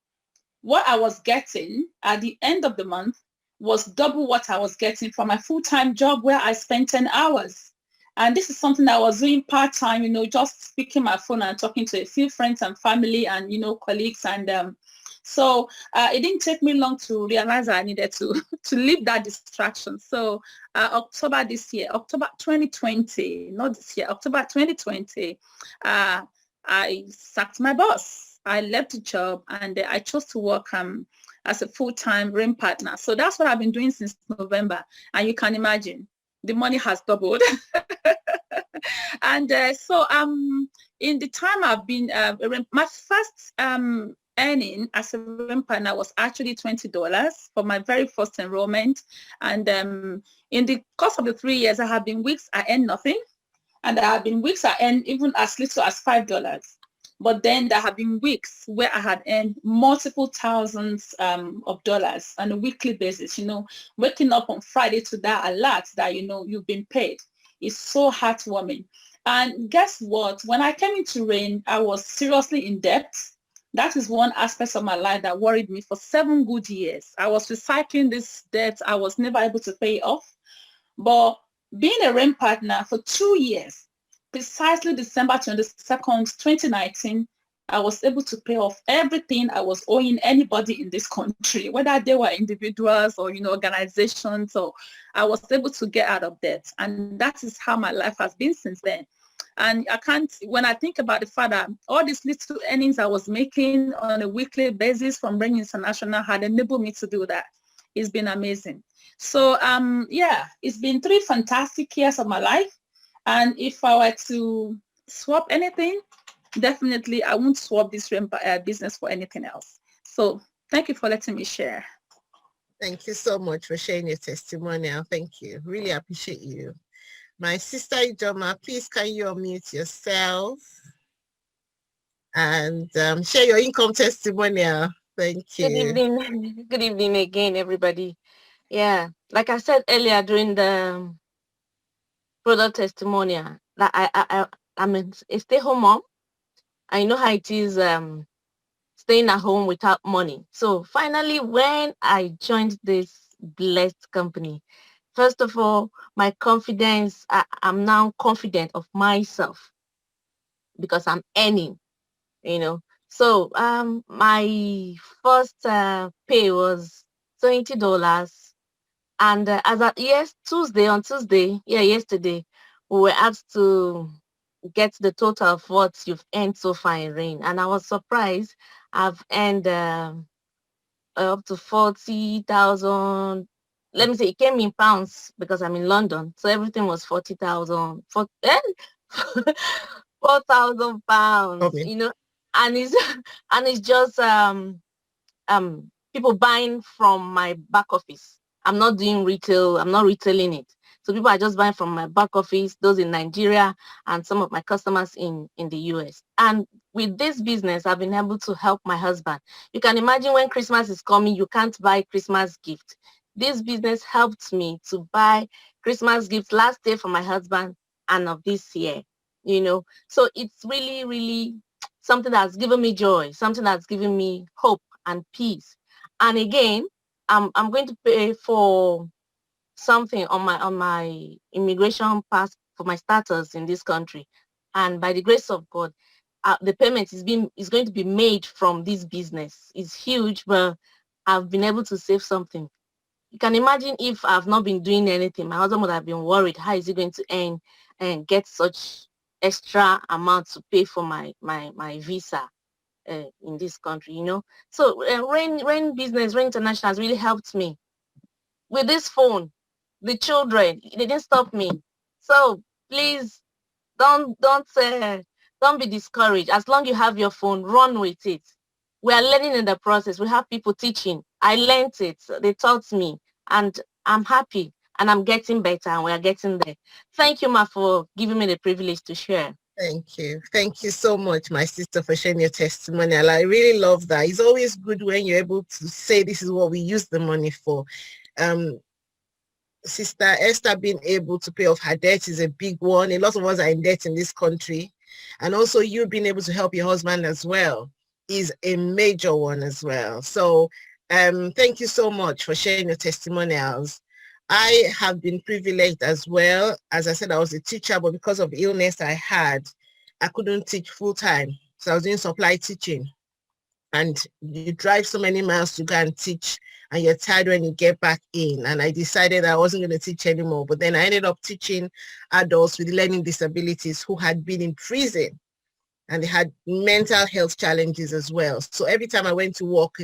what I was getting at the end of the month was double what I was getting from my full-time job where I spent 10 hours. And this is something I was doing part-time, just picking my phone and talking to a few friends and family and, colleagues. And so it didn't take me long to realize that I needed to leave that distraction. So October 2020, not this year, October 2020, I sacked my boss. I left the job and I chose to work as a full-time RAIN partner. So that's what I've been doing since November. And you can imagine, the money has doubled. And so in the time I've been, my first earning as a RAIN partner was actually $20 for my very first enrollment. And in the course of the 3 years, I have been weeks I earned nothing. And there have been weeks I earned even as little as $5. But then there have been weeks where I had earned multiple thousands of dollars on a weekly basis, waking up on Friday to that alert that, you've been paid. It's so heartwarming. And guess what? When I came into RAIN, I was seriously in debt. That is one aspect of my life that worried me for 7 good years. I was recycling this debt. I was never able to pay it off. But being a RAIN partner for 2 years, precisely December 22nd, 2019, I was able to pay off everything I was owing anybody in this country, whether they were individuals or, organizations. So I was able to get out of debt. And that is how my life has been since then. And when I think about the fact that all these little earnings I was making on a weekly basis from RAIN International had enabled me to do that. It's been amazing. So, it's been 3 fantastic years of my life. And if I were to swap anything, definitely I won't swap this business for anything else. So thank you for letting me share. Thank you so much for sharing your testimonial. Thank you. Really appreciate you. My sister Ijoma, please can you unmute yourself and share your income testimonial? Thank Good you. evening. Good evening again, everybody. Yeah, like I said earlier during the product testimonial, that I'm a stay-home mom. I know how it is staying at home without money. So finally, when I joined this blessed company, first of all, my confidence, I'm now confident of myself because I'm earning, you know. So my first pay was $20. And as at on Tuesday, yesterday, we were asked to get the total of what you've earned so far in Rain. And I was surprised. I've earned up to 40,000. Let me say it came in pounds because I'm in London. So everything was 40,000, 4,000 pounds, Okay. you know, and it's, and it's just, people buying from my back office. I'm not doing retail. I'm not retailing it. So people are just buying from my back office, those in Nigeria and some of my customers in the US. And with this business, I've been able to help my husband. You can imagine when Christmas is coming, you can't buy Christmas gift. This business helped me to buy Christmas gifts last year for my husband and of this year, you know. So it's really, really something that's given me joy, something that's given me hope and peace. And again, I'm going to pay for something on my immigration pass for my status in this country, and by the grace of God, the payment is going to be made from this business. It's huge, but I've been able to save something. You can imagine if I've not been doing anything, my husband would have been worried. How is he going to earn and get such extra amount to pay for my visa in this country, you know? So Rain Business, Rain International has really helped me. With this phone, the children, they didn't stop me. So please don't be discouraged. As long as you have your phone, run with it. We are learning in the process. We have people teaching. I learned it. They taught me, and I'm happy, and I'm getting better, and we are getting there. Thank you, Ma, for giving me the privilege to share. Thank you. Thank you so much, my sister, for sharing your testimonial. I really love that. It's always good when you're able to say this is what we use the money for. Sister Esther being able to pay off her debt is a big one. A lot of us are in debt in this country. And also you being able to help your husband as well is a major one as well. So thank you so much for sharing your testimonials. I have been privileged as well. As I said, I was a teacher, but because of illness I had, I couldn't teach full time. So I was doing supply teaching. And you drive so many miles to go and teach, and you're tired when you get back in. And I decided I wasn't going to teach anymore. But then I ended up teaching adults with learning disabilities who had been in prison, and they had mental health challenges as well. So every time I went to work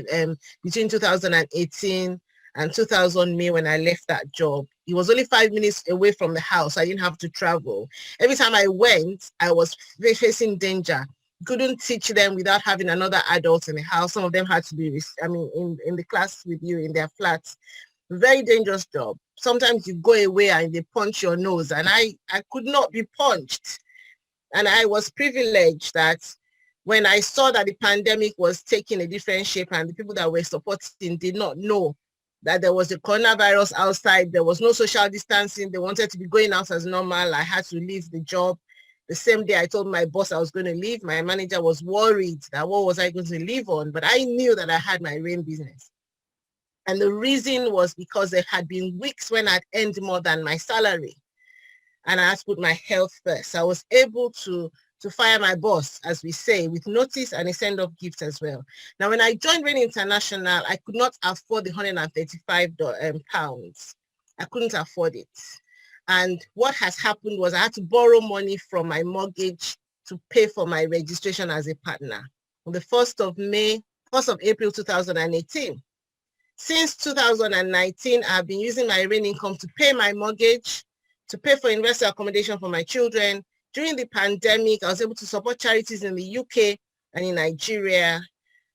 between 2018 and 2000 May, when I left that job, it was only 5 minutes away from the house. I didn't have to travel. Every time I went, I was facing danger. Couldn't teach them without having another adult in the house. Some of them had to be, in the class with you in their flats. Very dangerous job. Sometimes you go away and they punch your nose, and I could not be punched. And I was privileged that when I saw that the pandemic was taking a different shape and the people that were supporting did not know that there was a coronavirus outside, there was no social distancing, they wanted to be going out as normal, I had to leave the job. The same day I told my boss I was going to leave, my manager was worried that what was I going to leave on, but I knew that I had my Rain business. And the reason was because there had been weeks when I'd earned more than my salary, and I had to put my health first. I was able to fire my boss, as we say, with notice and a send-off gift as well. Now, when I joined Rain International, I could not afford the 135 pounds. I couldn't afford it. And what has happened was I had to borrow money from my mortgage to pay for my registration as a partner on the 1st of April 2018. Since 2019, I've been using my Rain income to pay my mortgage, to pay for university accommodation for my children. During the pandemic, I was able to support charities in the UK and in Nigeria.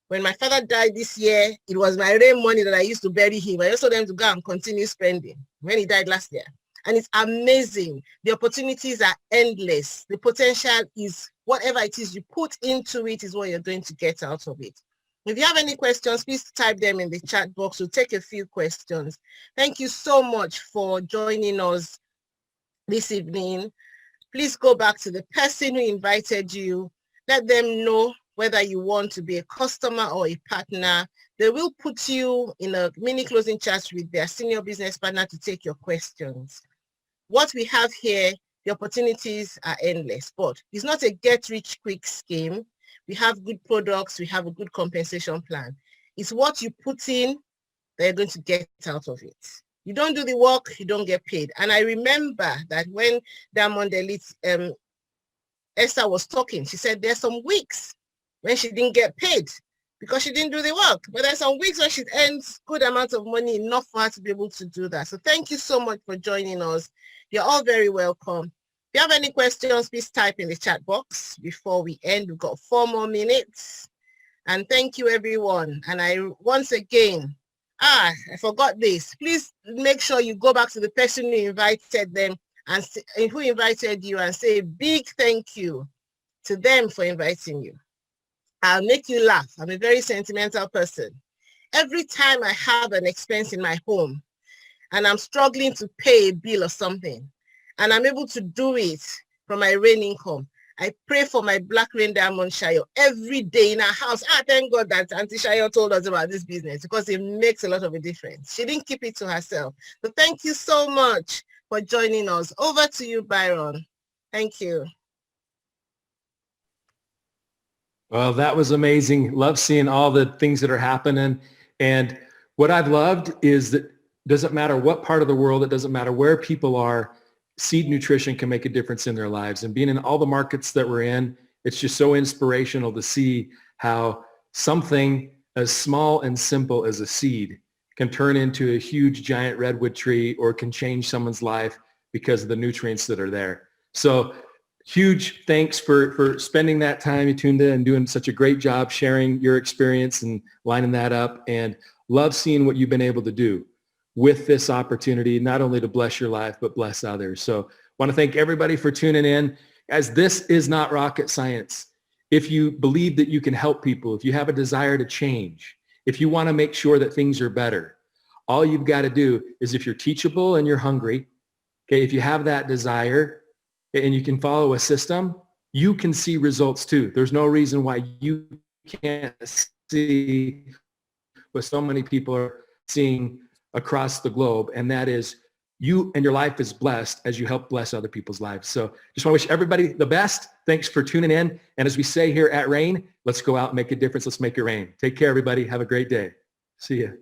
When my father died this year, it was my Rain money that I used to bury him. I also told them to go and continue spending when he died last year. and it's amazing. The opportunities are endless. The potential is whatever it is you put into it is what you're going to get out of it. If you have any questions, please type them in the chat box. We'll take a few questions. Thank you so much for joining us this evening. Please go back to the person who invited you. Let them know whether you want to be a customer or a partner. They will put you in a mini closing chat with their senior business partner to take your questions. What we have here, the opportunities are endless, but it's not a get-rich-quick scheme. We have good products. We have a good compensation plan. It's what you put in that you're going to get out of it. You don't do the work, you don't get paid. And I remember that when Diamond Elite, Esther was talking, she said there's some weeks when she didn't get paid because she didn't do the work. But there's some weeks when she earns good amounts of money, enough for her to be able to do that. So thank you so much for joining us. You're all very welcome. If you have any questions, please type in the chat box before we end. We've got 4 more minutes. And thank you, everyone. And once again, I forgot this. Please make sure you go back to the person who invited them and who invited you and say a big thank you to them for inviting you. I'll make you laugh. I'm a very sentimental person. Every time I have an expense in my home and I'm struggling to pay a bill or something, and I'm able to do it from my rain income, I pray for my Black Rain Diamond Shayo every day in our house. Thank God that Auntie Shayo told us about this business because it makes a lot of a difference. She didn't keep it to herself. So thank you so much for joining us. Over to you, Byron. Thank you. Well, that was amazing. Love seeing all the things that are happening. And what I've loved is that it doesn't matter what part of the world, it doesn't matter where people are, seed nutrition can make a difference in their lives. And being in all the markets that we're in, it's just so inspirational to see how something as small and simple as a seed can turn into a huge giant redwood tree or can change someone's life because of the nutrients that are there. So huge thanks for spending that time, Yetunde, and doing such a great job sharing your experience and lining that up. And love seeing what you've been able to do with this opportunity, not only to bless your life, but bless others. So I want to thank everybody for tuning in. As this is not rocket science. If you believe that you can help people, if you have a desire to change, if you want to make sure that things are better, all you've got to do is if you're teachable and you're hungry, okay, if you have that desire and you can follow a system, you can see results too. There's no reason why you can't see what so many people are seeing across the globe, and that is you and your life is blessed as you help bless other people's lives. So just want to wish everybody the best. Thanks for tuning in. And as we say here at Rain, let's go out and make a difference. Let's make it rain. Take care, everybody. Have a great day. See you.